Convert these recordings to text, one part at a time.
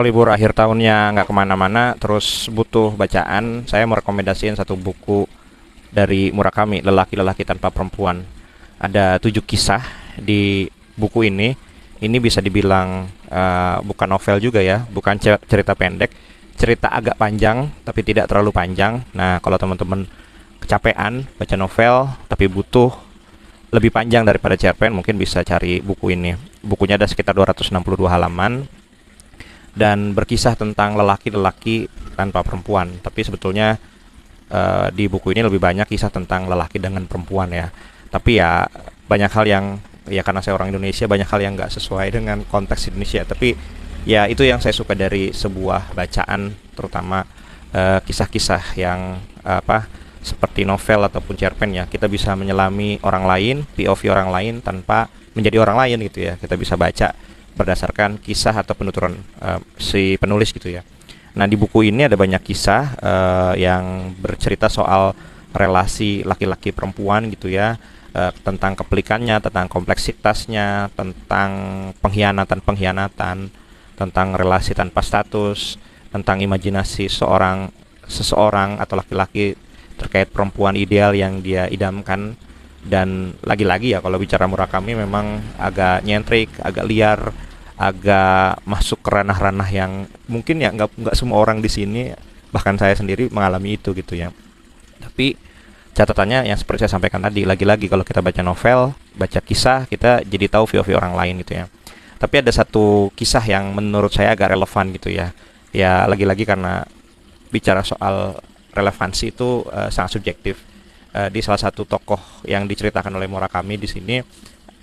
Libur akhir tahunnya nggak kemana-mana, terus butuh bacaan, saya merekomendasikan satu buku dari Murakami, Lelaki-Lelaki Tanpa Perempuan. Ada 7 kisah di buku ini. Ini bisa dibilang bukan novel juga ya, bukan cerita pendek, cerita agak panjang tapi tidak terlalu panjang. Nah, kalau teman-teman kecapean baca novel tapi butuh lebih panjang daripada cerpen, mungkin bisa cari buku ini. Bukunya ada sekitar 262 halaman dan berkisah tentang lelaki-lelaki tanpa perempuan. Tapi sebetulnya di buku ini lebih banyak kisah tentang lelaki dengan perempuan ya. Tapi ya banyak hal yang, ya karena saya orang Indonesia, banyak hal yang nggak sesuai dengan konteks Indonesia. Tapi ya itu yang saya suka dari sebuah bacaan, terutama kisah-kisah yang seperti novel ataupun cerpen ya. Kita bisa menyelami orang lain, POV orang lain tanpa menjadi orang lain gitu ya. Kita bisa baca berdasarkan kisah atau penuturan si penulis gitu ya. Nah, di buku ini ada banyak kisah yang bercerita soal relasi laki-laki perempuan gitu ya, tentang kepelikannya, tentang kompleksitasnya, tentang pengkhianatan-pengkhianatan, tentang relasi tanpa status, tentang imajinasi seseorang atau laki-laki terkait perempuan ideal yang dia idamkan. Dan lagi-lagi ya, kalau bicara Murakami memang agak nyentrik, agak liar, agak masuk ke ranah-ranah yang mungkin ya nggak semua orang di sini, bahkan saya sendiri mengalami itu gitu ya. Tapi catatannya yang seperti saya sampaikan tadi, lagi-lagi kalau kita baca novel, baca kisah, kita jadi tahu VOV orang lain gitu ya. Tapi ada satu kisah yang menurut saya agak relevan gitu ya. Ya lagi-lagi karena bicara soal relevansi itu sangat subjektif. Di salah satu tokoh yang diceritakan oleh Murakami di sini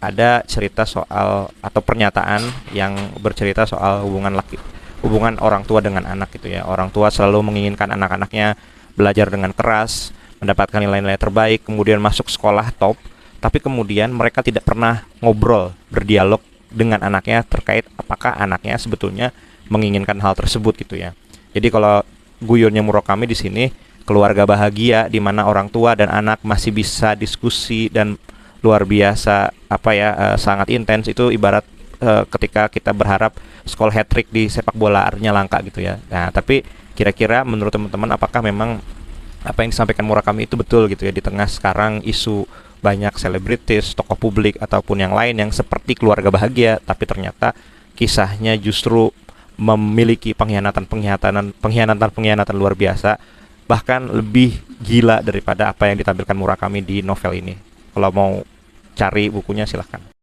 ada cerita soal atau pernyataan yang bercerita soal hubungan orang tua dengan anak gitu ya. Orang tua selalu menginginkan anak-anaknya belajar dengan keras, mendapatkan nilai-nilai terbaik, kemudian masuk sekolah top, tapi kemudian mereka tidak pernah ngobrol, berdialog dengan anaknya terkait apakah anaknya sebetulnya menginginkan hal tersebut gitu ya. Jadi kalau guyonnya Murakami di sini, keluarga bahagia di mana orang tua dan anak masih bisa diskusi dan luar biasa sangat intens, itu ibarat ketika kita berharap skor hat trick di sepak bola artinya langka gitu ya. Nah, tapi kira-kira menurut teman-teman apakah memang apa yang disampaikan Murakami itu betul gitu ya, di tengah sekarang isu banyak selebritis, tokoh publik ataupun yang lain yang seperti keluarga bahagia tapi ternyata kisahnya justru memiliki pengkhianatan luar biasa, bahkan lebih gila daripada apa yang ditampilkan Murakami di novel ini. Kalau mau cari bukunya silahkan.